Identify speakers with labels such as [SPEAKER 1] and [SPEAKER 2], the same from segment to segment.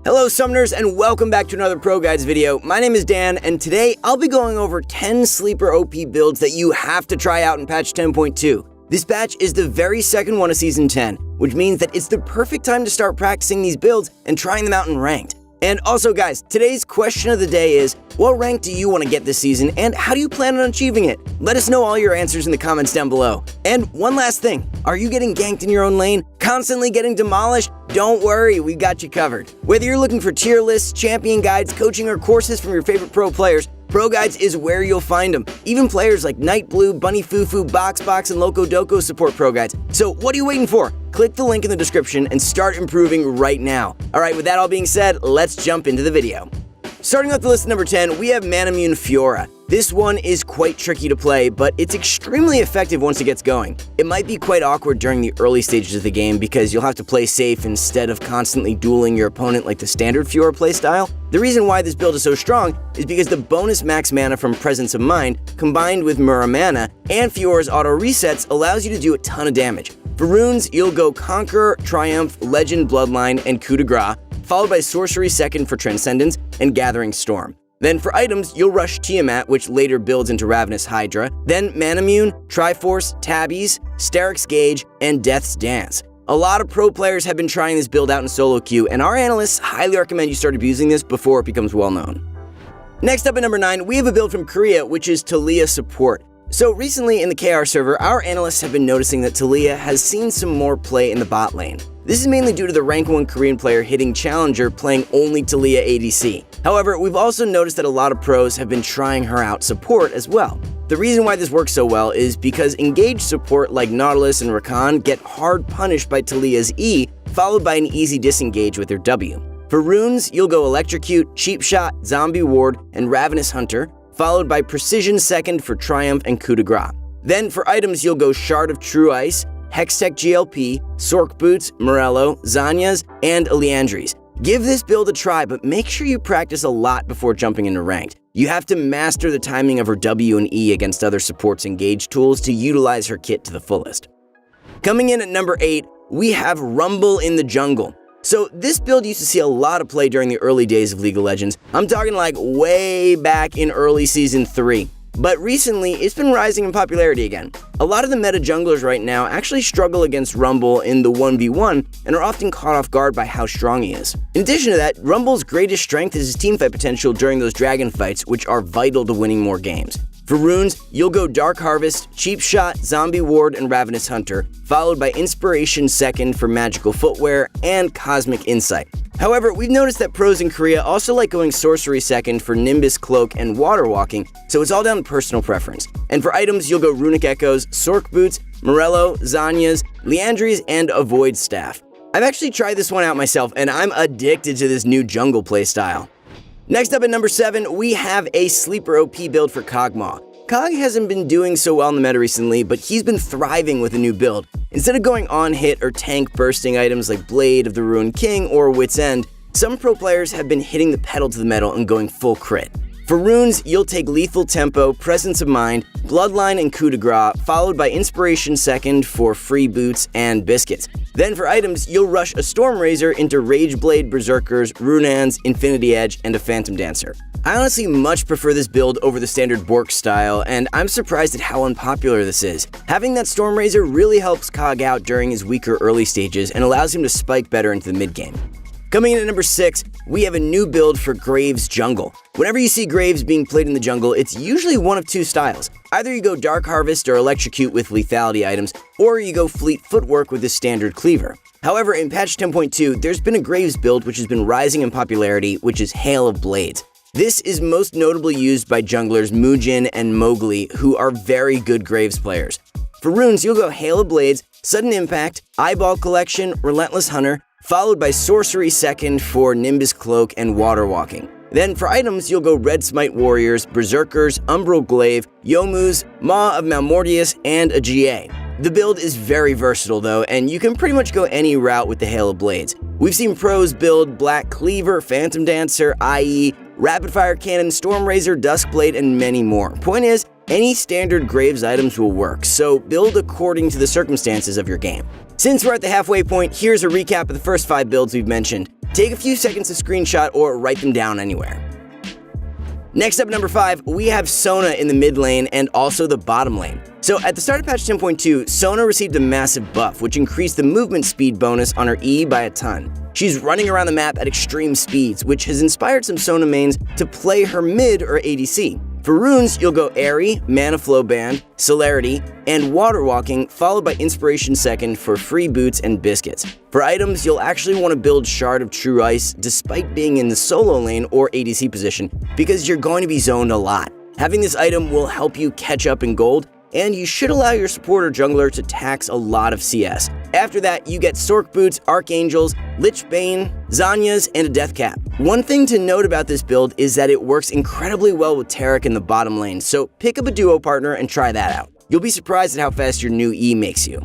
[SPEAKER 1] Hello Summoners, and welcome back to another Pro Guides video. My name is Dan, and today I'll be going over 10 sleeper OP builds that you have to try out in patch 10.2. This patch is the very second one of Season 10, which means that it's the perfect time to start practicing these builds and trying them out in ranked. And also guys, today's question of the day is, what rank do you want to get this season, and how do you plan on achieving it? Let us know all your answers in the comments down below. And one last thing, are you getting ganked in your own lane? Constantly getting demolished? Don't worry, we got you covered. Whether you're looking for tier lists, champion guides, coaching, or courses from your favorite pro players, Pro Guides is where you'll find them. Even players like Nightblue, Bunny Fufu, Boxbox, and Loco Doco support Pro Guides. So what are you waiting for? Click the link in the description and start improving right now. Alright, with that all being said, let's jump into the video. Starting off the list at number 10, we have Manamune Fiora. This one is quite tricky to play, but it's extremely effective once it gets going. It might be quite awkward during the early stages of the game because you'll have to play safe instead of constantly dueling your opponent like the standard Fiora playstyle. The reason why this build is so strong is because the bonus max mana from Presence of Mind, combined with Muramana and Fiora's auto resets, allows you to do a ton of damage. For runes, you'll go Conqueror, Triumph, Legend, Bloodline, and Coup de Grace, followed by Sorcery second for Transcendence and Gathering Storm. Then for items, you'll rush Tiamat, which later builds into Ravenous Hydra, then Manamune, Triforce, Tabbies, Sterix Gauge, and Death's Dance. A lot of pro players have been trying this build out in solo queue, and our analysts highly recommend you start abusing this before it becomes well known. Next up at number 9, we have a build from Korea, which is Taliyah Support. So recently in the KR server, our analysts have been noticing that Taliyah has seen some more play in the bot lane. This is mainly due to the rank 1 Korean player hitting Challenger playing only Taliyah ADC. However, we've also noticed that a lot of pros have been trying her out support as well. The reason why this works so well is because engaged support like Nautilus and Rakan get hard punished by Taliyah's E, followed by an easy disengage with her W. For runes, you'll go Electrocute, Cheap Shot, Zombie Ward, and Ravenous Hunter, followed by Precision second for Triumph and Coup de Grace. Then for items, you'll go Shard of True Ice, Hextech GLP, Sork Boots, Morello, Zanyas, and Liandry's. Give this build a try, but make sure you practice a lot before jumping into ranked. You have to master the timing of her W and E against other support's engage tools to utilize her kit to the fullest. Coming in at number 8, we have Rumble in the Jungle. So this build used to see a lot of play during the early days of League of Legends. I'm talking like way back in early Season 3. But recently, it's been rising in popularity again. A lot of the meta junglers right now actually struggle against Rumble in the 1v1 and are often caught off guard by how strong he is. In addition to that, Rumble's greatest strength is his teamfight potential during those dragon fights, which are vital to winning more games. For runes, you'll go Dark Harvest, Cheap Shot, Zombie Ward, and Ravenous Hunter, followed by Inspiration second for Magical Footwear and Cosmic Insight. However, we've noticed that pros in Korea also like going Sorcery second for Nimbus Cloak and Water Walking, so it's all down to personal preference. And for items, you'll go Runic Echoes, Sork Boots, Morello, Zanyas, Liandry's, and Avoid Staff. I've actually tried this one out myself, and I'm addicted to this new jungle playstyle. Next up at number 7, we have a sleeper OP build for Kog'Maw. Kog hasn't been doing so well in the meta recently, but he's been thriving with a new build. Instead of going on hit or tank bursting items like Blade of the Ruined King or Wit's End, some pro players have been hitting the pedal to the metal and going full crit. For runes, you'll take Lethal Tempo, Presence of Mind, Bloodline, and Coup de Grace, followed by Inspiration second for Free Boots and Biscuits. Then for items, you'll rush a Storm Razor into Rage Blade, Berserkers, Runans, Infinity Edge, and a Phantom Dancer. I honestly much prefer this build over the standard Bork style, and I'm surprised at how unpopular this is. Having that Storm Razor really helps Kog out during his weaker early stages and allows him to spike better into the mid-game. Coming in at number 6, we have a new build for Graves Jungle. Whenever you see Graves being played in the jungle, it's usually one of two styles. Either you go Dark Harvest or Electrocute with lethality items, or you go Fleet Footwork with the standard Cleaver. However, in patch 10.2, there's been a Graves build which has been rising in popularity, which is Hail of Blades. This is most notably used by junglers Mujin and Mowgli, who are very good Graves players. For runes, you'll go Hail of Blades, Sudden Impact, Eyeball Collection, Relentless Hunter, followed by Sorcery second for Nimbus Cloak and Water Walking. Then for items, you'll go Red Smite Warriors, Berserkers, Umbral Glaive, Yomus, Maw of Malmortius, and a GA. The build is very versatile though, and you can pretty much go any route with the Hail of Blades. We've seen pros build Black Cleaver, Phantom Dancer, IE, Rapid Fire Cannon, Storm Razor, Duskblade, and many more. Point is, any standard Graves items will work, so build according to the circumstances of your game. Since we're at the halfway point, here's a recap of the first 5 builds we've mentioned. Take a few seconds to screenshot or write them down anywhere. Next up, number 5, we have Sona in the mid lane and also the bottom lane. So at the start of patch 10.2, Sona received a massive buff, which increased the movement speed bonus on her E by a ton. She's running around the map at extreme speeds, which has inspired some Sona mains to play her mid or ADC. For runes, you'll go Airy, Mana Flow Band, Celerity, and Water Walking, followed by Inspiration Second for free boots and biscuits. For items, you'll actually want to build Shard of True Ice despite being in the solo lane or ADC position, because you're going to be zoned a lot. Having this item will help you catch up in gold, and you should allow your support or jungler to tax a lot of CS. After that, you get Sork Boots, Archangels, Lich Bane, Zanyas, and a Death Cap. One thing to note about this build is that it works incredibly well with Taric in the bottom lane, so pick up a duo partner and try that out. You'll be surprised at how fast your new E makes you.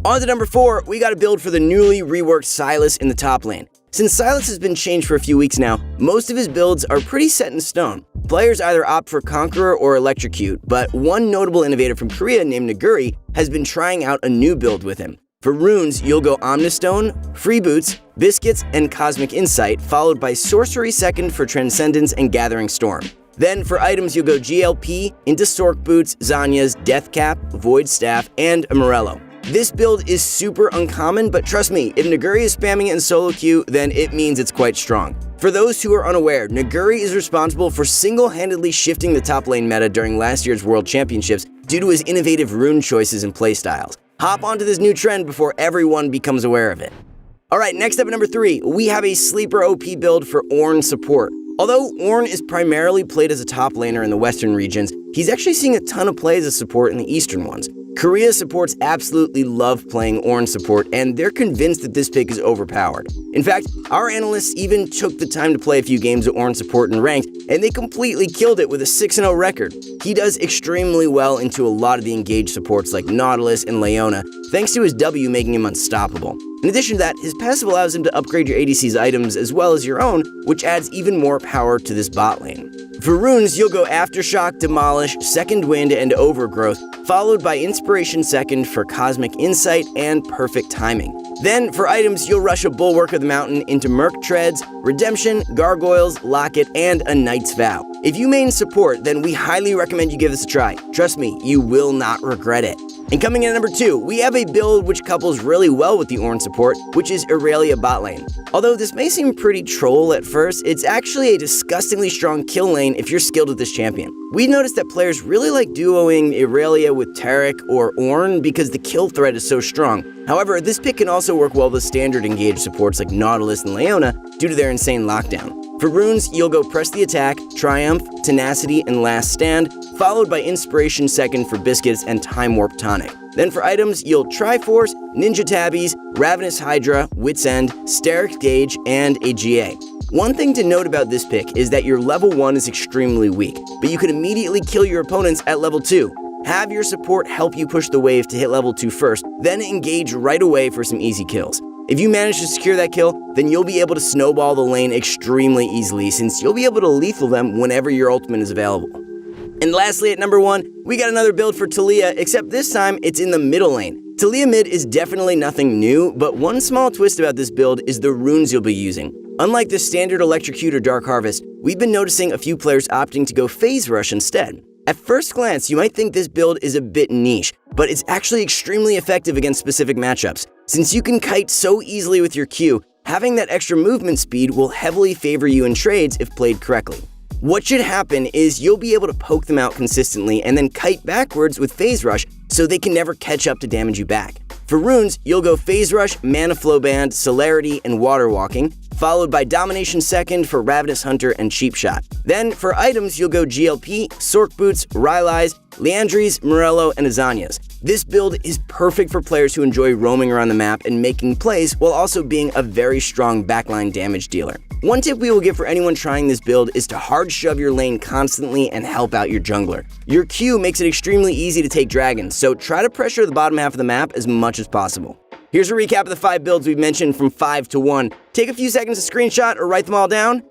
[SPEAKER 1] On to number 4, we got a build for the newly reworked Sylas in the top lane. Since Sylas has been changed for a few weeks now, most of his builds are pretty set in stone. Players either opt for Conqueror or Electrocute, but one notable innovator from Korea named Naguri has been trying out a new build with him. For runes, you'll go Omnistone, Free Boots, Biscuits, and Cosmic Insight, followed by Sorcery Second for Transcendence and Gathering Storm. Then for items, you'll go GLP into Sork Boots, Zanyas, Death Cap, Void Staff, and a Morello. This build is super uncommon, but trust me, if Naguri is spamming it in solo queue, then it means it's quite strong. For those who are unaware, Naguri is responsible for single-handedly shifting the top lane meta during last year's World Championships due to his innovative rune choices and playstyles. Hop onto this new trend before everyone becomes aware of it. Alright, next up at number 3, we have a sleeper OP build for Ornn support. Although Ornn is primarily played as a top laner in the western regions, he's actually seeing a ton of play as a support in the eastern ones. Korea supports absolutely love playing Ornn support, and they're convinced that this pick is overpowered. In fact, our analysts even took the time to play a few games of Ornn support in ranked, and they completely killed it with a 6-0 record. He does extremely well into a lot of the engaged supports like Nautilus and Leona, thanks to his W making him unstoppable. In addition to that, his passive allows him to upgrade your ADC's items as well as your own, which adds even more power to this bot lane. For runes, you'll go Aftershock, Demolish, Second Wind, and Overgrowth, followed by Inspiration Second for Cosmic Insight and Perfect Timing. Then, for items, you'll rush a Bulwark of the Mountain into Merc Treads, Redemption, Gargoyles, Locket, and a Knight's Vow. If you main support, then we highly recommend you give this a try. Trust me, you will not regret it. And coming in at number 2, we have a build which couples really well with the Ornn support, which is Irelia bot lane. Although this may seem pretty troll at first, it's actually a disgustingly strong kill lane if you're skilled with this champion. We noticed that players really like duoing Irelia with Taric or Ornn because the kill threat is so strong. However, this pick can also work well with standard engaged supports like Nautilus and Leona due to their insane lockdown. For runes, you'll go Press the Attack, Triumph, Tenacity, and Last Stand, followed by Inspiration Second for Biscuits and Time Warp Tonic. Then for items, you'll Triforce, Ninja Tabbies, Ravenous Hydra, Wit's End, Steric Gauge, and a GA. One thing to note about this pick is that your level 1 is extremely weak, but you can immediately kill your opponents at level 2. Have your support help you push the wave to hit level 2 first, then engage right away for some easy kills. If you manage to secure that kill, then you'll be able to snowball the lane extremely easily since you'll be able to lethal them whenever your ultimate is available. And lastly at number 1, we got another build for Taliyah, except this time it's in the middle lane. Taliyah mid is definitely nothing new, but one small twist about this build is the runes you'll be using. Unlike the standard Electrocute or Dark Harvest, we've been noticing a few players opting to go Phase Rush instead. At first glance, you might think this build is a bit niche, but it's actually extremely effective against specific matchups. Since you can kite so easily with your Q, having that extra movement speed will heavily favor you in trades if played correctly. What should happen is you'll be able to poke them out consistently and then kite backwards with Phase Rush so they can never catch up to damage you back. For runes, you'll go Phase Rush, Mana Flow Band, Celerity, and Water Walking, followed by Domination Second for Ravenous Hunter and Cheap Shot. Then, for items, you'll go GLP, Sork Boots, Rylai's, Leandries, Morello, and Azanias. This build is perfect for players who enjoy roaming around the map and making plays while also being a very strong backline damage dealer. One tip we will give for anyone trying this build is to hard shove your lane constantly and help out your jungler. Your Q makes it extremely easy to take dragons, so try to pressure the bottom half of the map as much as possible. Here's a recap of the 5 builds we've mentioned from 5 to 1. Take a few seconds to screenshot or write them all down.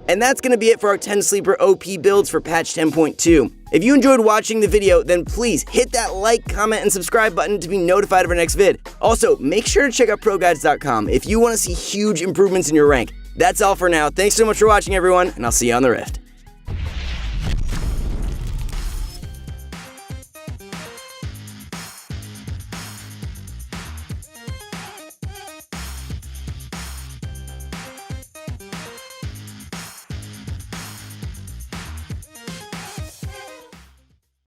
[SPEAKER 1] And that's going to be it for our 10 sleeper OP builds for patch 10.2. If you enjoyed watching the video, then please hit that like, comment, and subscribe button to be notified of our next vid. Also, make sure to check out ProGuides.com if you want to see huge improvements in your rank. That's all for now. Thanks so much for watching, everyone, and I'll see you on the Rift.